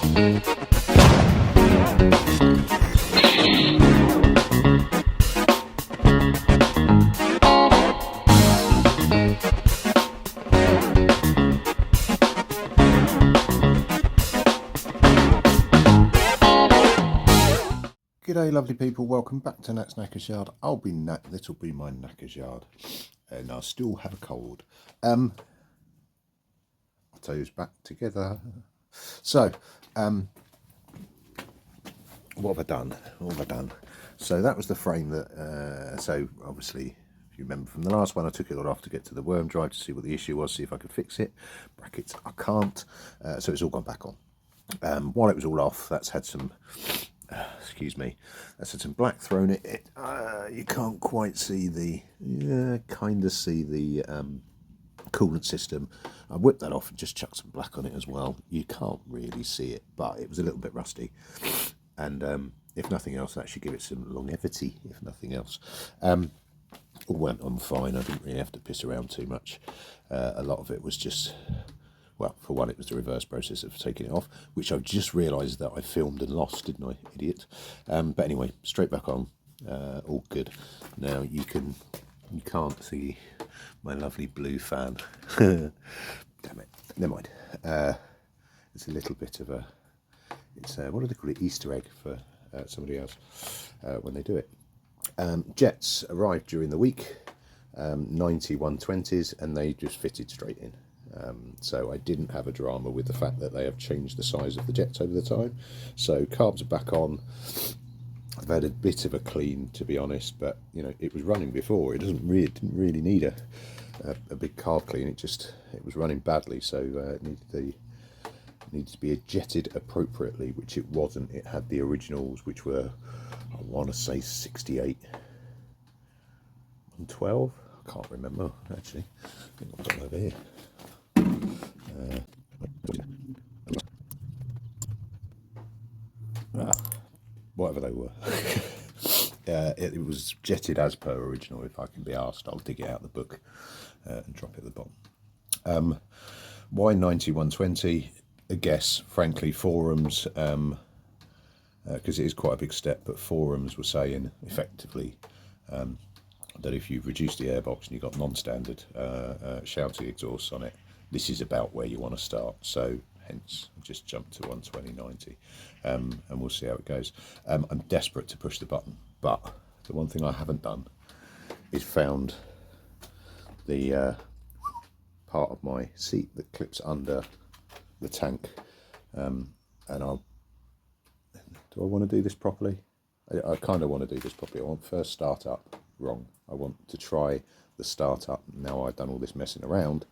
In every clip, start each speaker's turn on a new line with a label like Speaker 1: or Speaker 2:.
Speaker 1: G'day lovely people, welcome back to Nat's Knackers Yard. This'll be my Knackers Yard, and I still have a cold. I'll toes back together. So, what have I done? So that was the frame that, so obviously, if you remember from the last one, I took it all off to get to the worm drive to see what the issue was, see if I could fix it. Brackets, I can't, so it's all gone back on. While it was all off, that's had some... excuse me, that's had some black thrown at it. You can't quite see the, kind of see the coolant system. I whipped that off and just chucked some black on it as well. You can't really see it, but it was a little bit rusty. And if nothing else, that should give it some longevity, if nothing else. All went on fine. I didn't really have to piss around too much. A lot of it was just... Well, for one, it was the reverse process of taking it off, which I've just realised that I filmed and lost, didn't I, idiot? But anyway, straight back on, all good. Now you can't see my lovely blue fan. Damn it, never mind. It's a little bit of a, it's what do they call it? Easter egg for somebody else when they do it. Jets arrived during the week, 90 120s, and they just fitted straight in. So I didn't have a drama with the fact that they have changed the size of the jets over the time. So carbs are back on. I've had a bit of a clean, to be honest, but you know, it was running before. It didn't really need a big carb clean. It was running badly, so it needed to be jetted appropriately, which it wasn't. It had the originals, which were, I want to say 68 and 12. I can't remember actually. I think I've got them over here. Whatever they were. It was jetted as per original. If I can be asked, I'll dig it out of the book and drop it at the bottom. Why 90 120? A guess, frankly, forums, because it is quite a big step, but forums were saying effectively that if you've reduced the airbox and you've got non-standard shouty exhausts on it, this is about where you want to start. So hence I just jumped to 120/90, and we'll see how it goes. I'm desperate to push the button, but the one thing I haven't done is found the part of my seat that clips under the tank, and do I want to do this properly? I kind of want to do this properly. I want first start up, wrong. I want to try the start up. Now I've done all this messing around,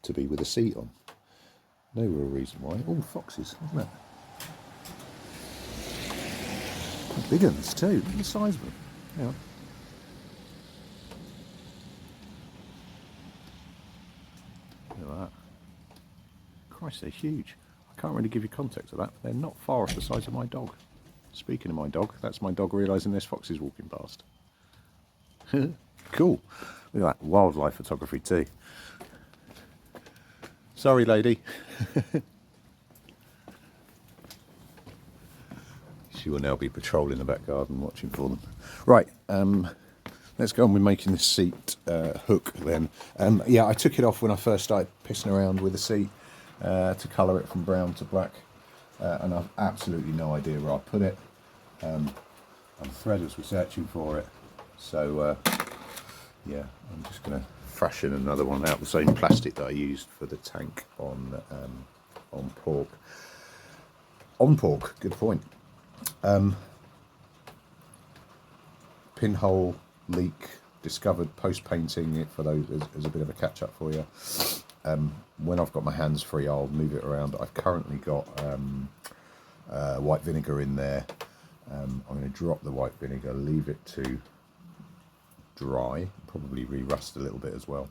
Speaker 1: to be with a seat on. No real reason why. Oh, foxes, isn't it? Big ones too. Look at the size of them. Yeah. Look at that. Christ, they're huge. I can't really give you context of that, but they're not far off the size of my dog. Speaking of my dog, that's my dog realising there's foxes walking past. Cool. Look at that, wildlife photography too. Sorry, lady. She will now be patrolling the back garden watching for them. Right, let's go on with making this seat hook then. Yeah, I took it off when I first started pissing around with the seat to colour it from brown to black, and I've absolutely no idea where I put it. I'm Fred was researching for it, so yeah, I'm just going to fashion another one out of the same plastic that I used for the tank on Pork. On Pork, good point. Pinhole leak discovered post painting it, for those as a bit of a catch up for you. When I've got my hands free, I'll move it around. I've currently got white vinegar in there. I'm going to drop the white vinegar, leave it to dry, probably re-rust a little bit as well,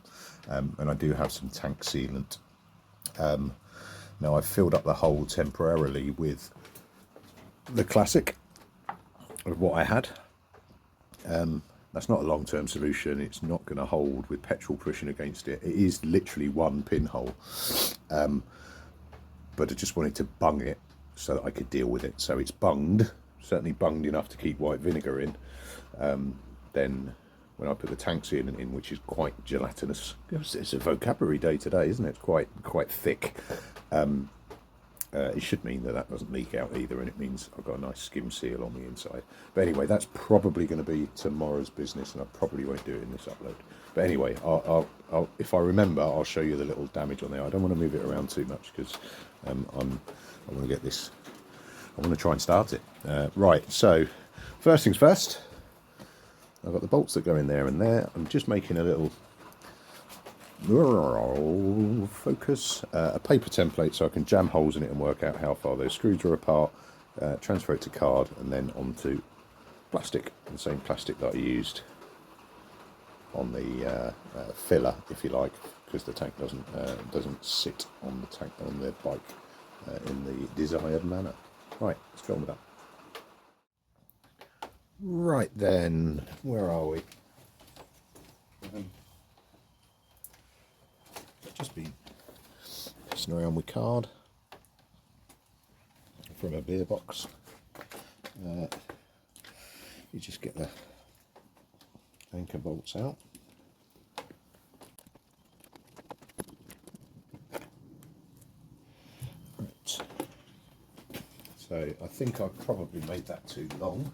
Speaker 1: and I do have some tank sealant. Now I've filled up the hole temporarily with the classic of what I had. That's not a long-term solution. It's not going to hold with petrol pushing against it. It is literally one pinhole. but I just wanted to bung it so that I could deal with it. So it's bunged, certainly bunged enough to keep white vinegar in. Then when I put the tanks in, which is quite gelatinous, it's a vocabulary day today, isn't it? It's quite thick. It should mean that that doesn't leak out either, and it means I've got a nice skim seal on the inside. But anyway, that's probably going to be tomorrow's business, and I probably won't do it in this upload. But anyway, I'll if I remember, I'll show you the little damage on there. I don't want to move it around too much because I want to get this. I want to try and start it. Right. So first things first. I've got the bolts that go in there and there. I'm just making a little focus, a paper template so I can jam holes in it and work out how far those screws are apart, transfer it to card and then onto plastic, the same plastic that I used on the filler, if you like, because the tank doesn't sit on the tank on the bike in the desired manner. Right, let's go on with that. Right then, where are we? Just been pissing around with card from a beer box. You just get the anchor bolts out. Right. So I think I've probably made that too long.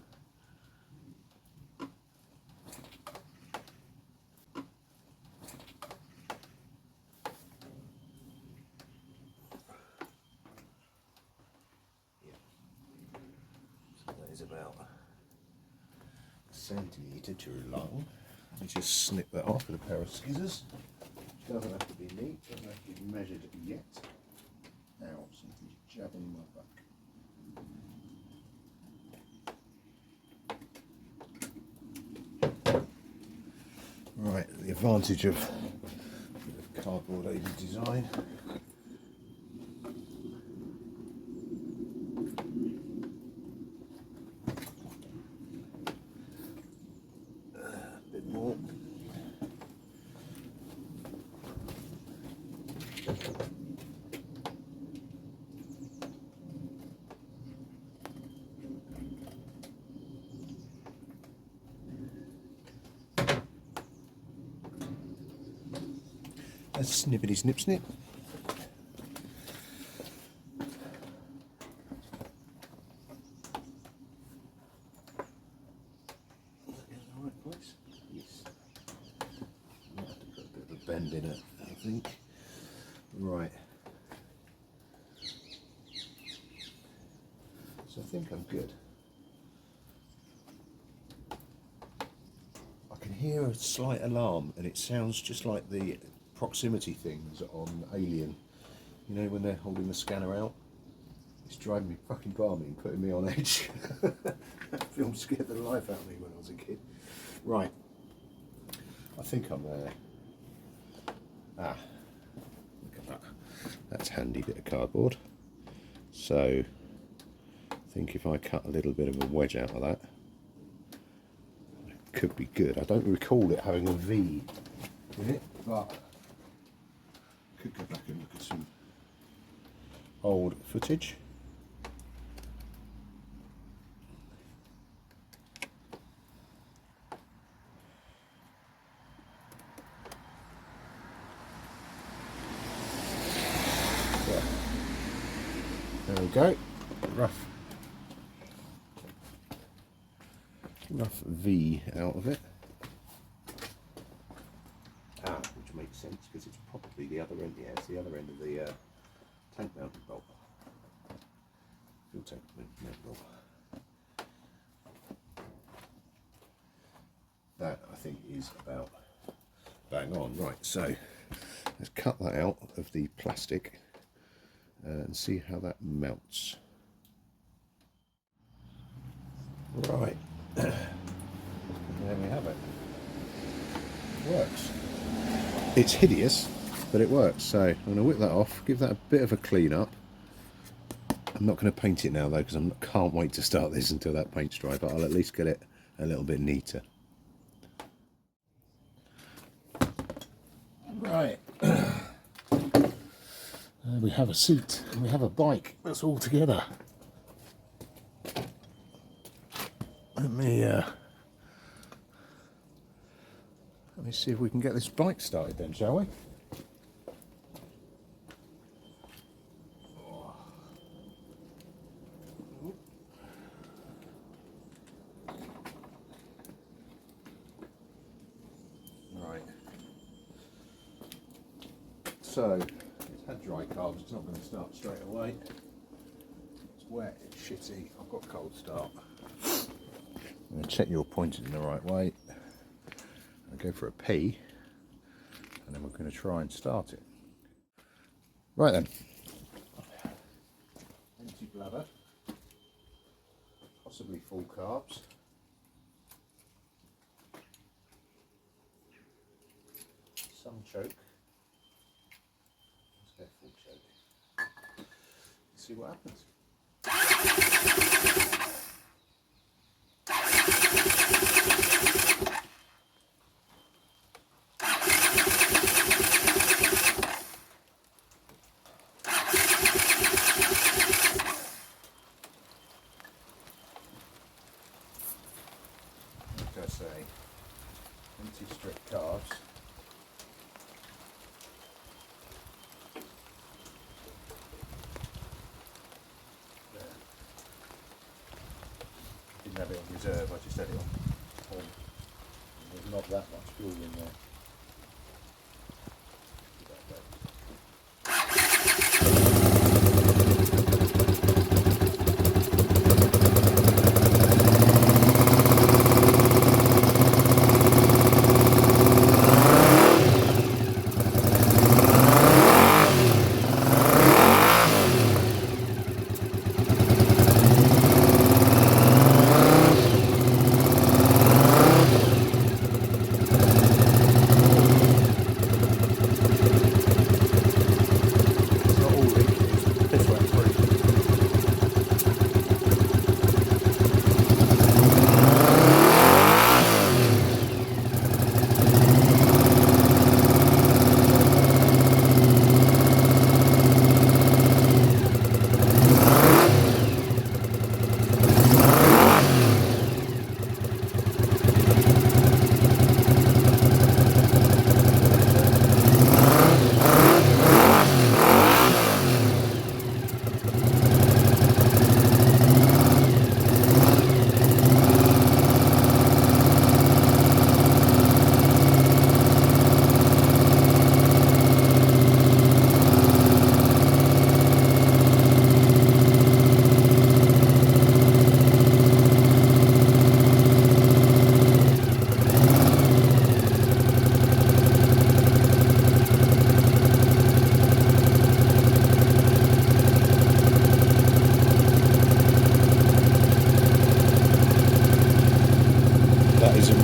Speaker 1: About a centimetre too long. You just snip that off with a pair of scissors. Doesn't have to be neat, doesn't have to be measured yet. Now, something's jabbing my back. Right, the advantage of cardboard aided design. A snippety snip snip. Is that in the right place? Yes. I might have to put a bit of a bend in it, I think. Right. So I think I'm good. I can hear a slight alarm and it sounds just like the proximity things on Alien, you know, when they're holding the scanner out. It's driving me fucking balmy and putting me on edge. That film scared the life out of me when I was a kid. Right, I think I'm there. Ah, look at that. That's a handy bit of cardboard. So I think if I cut a little bit of a wedge out of that, it could be good. I don't recall it having a V in it, but could go back and look at some old footage. So, there we go. Rough V out of it. Which makes sense because it's probably the other end. Yeah, it's the other end of the tank mounted bolt. Fuel tank mounted bolt. That I think is about bang on. Right, so let's cut that out of the plastic and see how that melts. Right, there we have it. It works. It's hideous, but it works. So I'm going to whip that off, give that a bit of a clean up. I'm not going to paint it now though, because I can't wait to start this until that paint's dry, but I'll at least get it a little bit neater. Right. And we have a seat and we have a bike that's all together. Let me see if we can get this bike started then, shall we? Right. So, it's had dry carbs, it's not going to start straight away. It's wet, it's shitty, I've got cold start. I'm going to check you're pointed in the right way. I'll go for a P, and then we're going to try and start it. Right then. Empty bladder, possibly full carbs. Some choke. Let's go full choke. Let's see what happens. Like I say, empty strict carbs. Didn't have it on reserve, I just had it on. There's not that much fuel in there.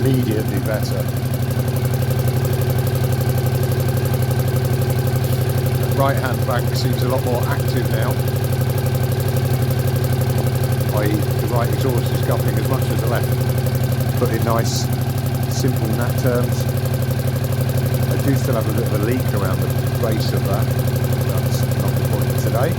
Speaker 1: Immediately better. The right hand bank seems a lot more active now. I.e. the right exhaust is guffing as much as the left. Put in nice, simple nat terms. I do still have a bit of a leak around the base of that. That's not the point today.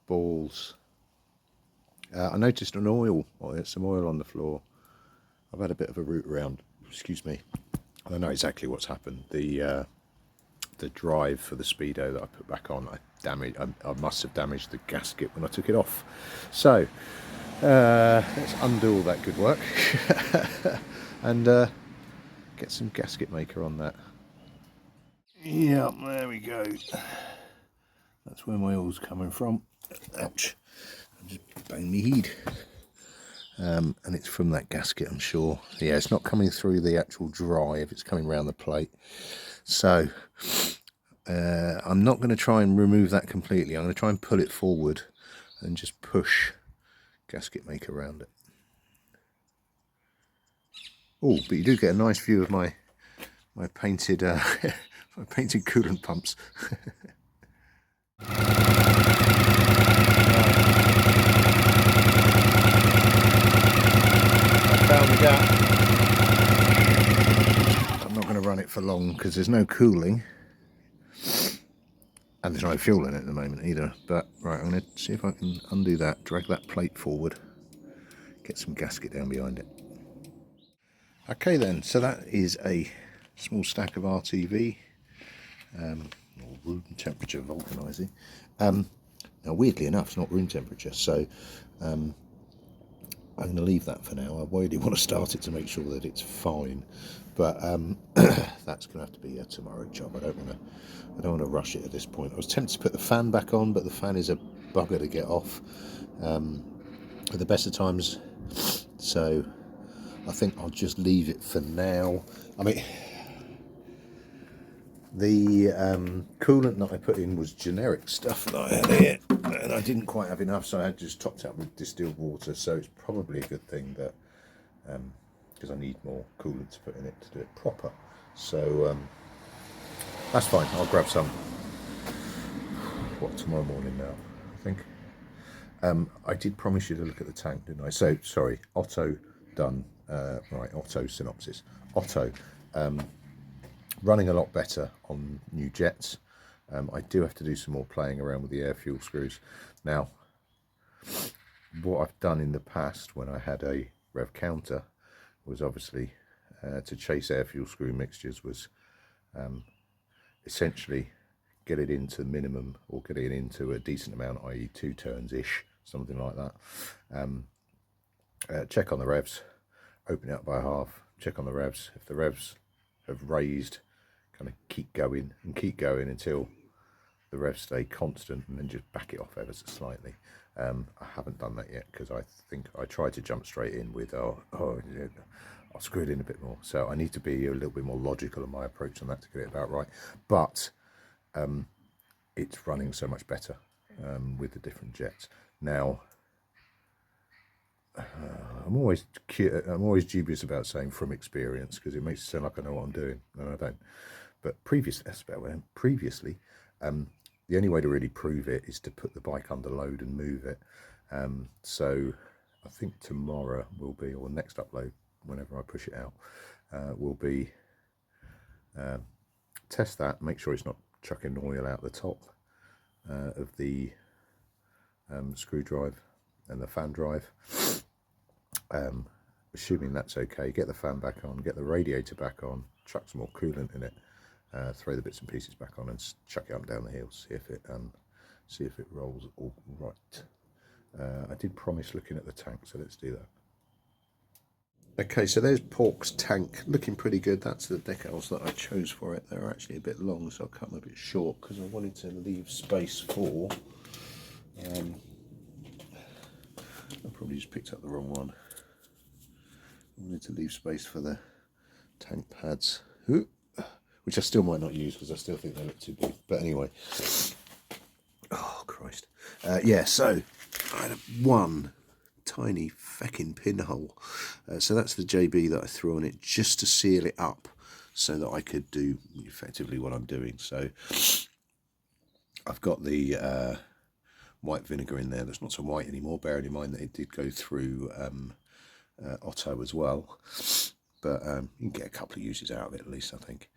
Speaker 1: Balls. I noticed some oil on the floor. I've had a bit of a root around, excuse me. I don't know exactly what's happened. The drive for the Speedo that I put back on, I must have damaged the gasket when I took it off. So let's undo all that good work and get some gasket maker on that. Yeah, there we go. That's where my oil's coming from. Ouch. I just banged my head. and it's from that gasket, I'm sure. Yeah, it's not coming through the actual drive, it's coming around the plate. So I'm not going to try and remove that completely. I'm going to try and pull it forward and just push gasket maker around it. Oh, but you do get a nice view of my painted my painted coolant pumps. Found the gap. I'm not going to run it for long because there's no cooling and there's no fuel in it at the moment either. But right, I'm going to see if I can undo that, drag that plate forward, get some gasket down behind it. Okay then, so that is a small stack of RTV, or room temperature vulcanizing. Now weirdly enough, it's not room temperature, so I'm going to leave that for now. I really want to start it to make sure that it's fine, but that's going to have to be a tomorrow job. I don't want to rush it at this point. I was tempted to put the fan back on, but the fan is a bugger to get off at the best of times, so I think I'll just leave it for now. I mean, the coolant that I put in was generic stuff that I had here, and I didn't quite have enough, so I had just topped up with distilled water. So it's probably a good thing that, because I need more coolant to put in it to do it proper. So that's fine. I'll grab some. What, tomorrow morning now, I think. I did promise you to look at the tank, didn't I? So sorry, Otto done. Right, Otto synopsis. Otto. Running a lot better on new jets. I do have to do some more playing around with the air fuel screws. Now, what I've done in the past when I had a rev counter was obviously to chase air fuel screw mixtures was essentially get it into minimum or get it into a decent amount, i.e. 2 turns-ish, something like that. Check on the revs, open it up by half, check on the revs. If the revs have raised, kind of keep going until the revs stay constant, and then just back it off ever so slightly. I haven't done that yet because I think I tried to jump straight in with I'll screw it in a bit more. So I need to be a little bit more logical in my approach on that to get it about right. But it's running so much better with the different jets now. I'm always dubious about saying from experience because it makes it sound like I know what I'm doing, and I don't. But previously, the only way to really prove it is to put the bike under load and move it. So I think tomorrow will be, or next upload, whenever I push it out, will be test that, make sure it's not chucking oil out the top of the screw drive and the fan drive. Assuming that's okay, get the fan back on, get the radiator back on, chuck some more coolant in it, throw the bits and pieces back on and chuck it up and down the hill, see if it rolls all right. I did promise looking at the tank, so let's do that. Okay, so there's Pork's tank, looking pretty good. That's the decals that I chose for it. They're actually a bit long, so I'll cut them a bit short because I wanted to leave space for I probably just picked up the wrong one. I wanted to leave space for the tank pads, which I still might not use because I still think they look too big. But anyway, oh Christ, yeah. So I had one tiny feckin' pinhole, so that's the JB that I threw on it just to seal it up, so that I could do effectively what I'm doing. So I've got the white vinegar in there. That's not so white anymore, bearing in mind that it did go through Otto as well, but you can get a couple of uses out of it at least, I think.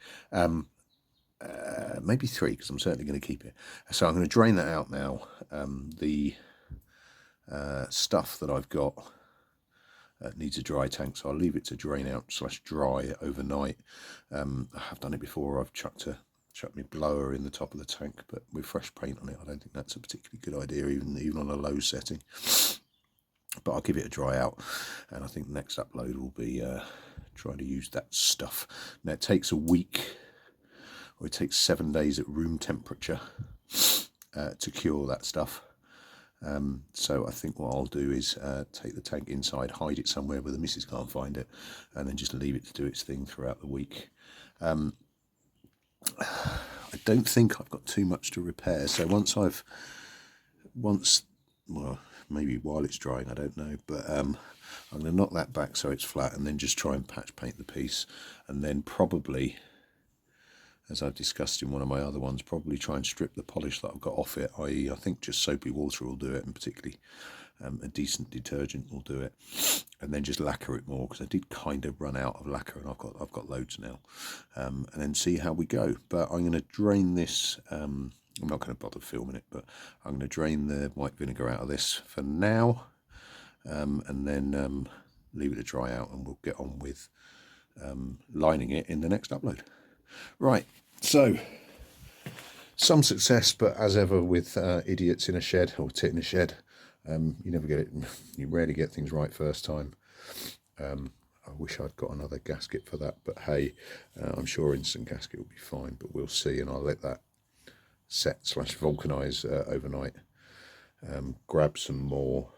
Speaker 1: Maybe 3, because I'm certainly going to keep it. So I'm going to drain that out now. The stuff that I've got needs a dry tank, so I'll leave it to drain out / dry overnight. I have done it before. I've chucked my blower in the top of the tank, but with fresh paint on it, I don't think that's a particularly good idea, even on a low setting. But I'll give it a dry out, and I think the next upload will be trying to use that stuff. Now it takes a week, or it takes 7 days at room temperature to cure that stuff. So I think what I'll do is take the tank inside, hide it somewhere where the missus can't find it, and then just leave it to do its thing throughout the week. I don't think I've got too much to repair, so well, maybe while it's drying, I don't know, but I'm going to knock that back so it's flat, and then just try and patch paint the piece, and then probably, as I've discussed in one of my other ones, probably try and strip the polish that I've got off it, i.e. I think just soapy water will do it, and particularly a decent detergent will do it, and then just lacquer it more, because I did kind of run out of lacquer, and I've got loads now, and then see how we go. But I'm going to drain this, I'm not going to bother filming it, but I'm going to drain the white vinegar out of this for now, and then leave it to dry out, and we'll get on with lining it in the next upload. Right, so some success, but as ever with idiots in a shed, or tit in a shed, you never get it, you rarely get things right first time. I wish I'd got another gasket for that, but hey, I'm sure instant gasket will be fine, but we'll see, and I'll let that set / vulcanize overnight, grab some more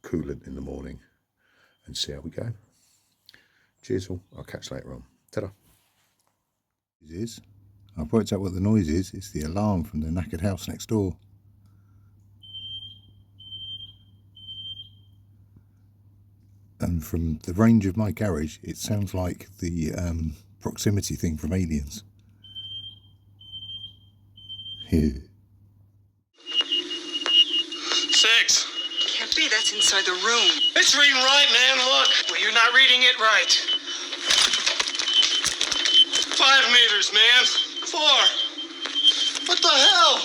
Speaker 1: coolant in the morning, and see how we go. Cheers all, I'll catch you later on. Ta-da. I've worked out what the noise is. It's the alarm from the knackered house next door. And from the range of my garage, it sounds like the proximity thing from Aliens. Here.
Speaker 2: 6.
Speaker 3: Can't be, that's inside the room.
Speaker 2: It's reading right, man, look. Well, you're not reading it right. 5 meters, man. 4. What the hell?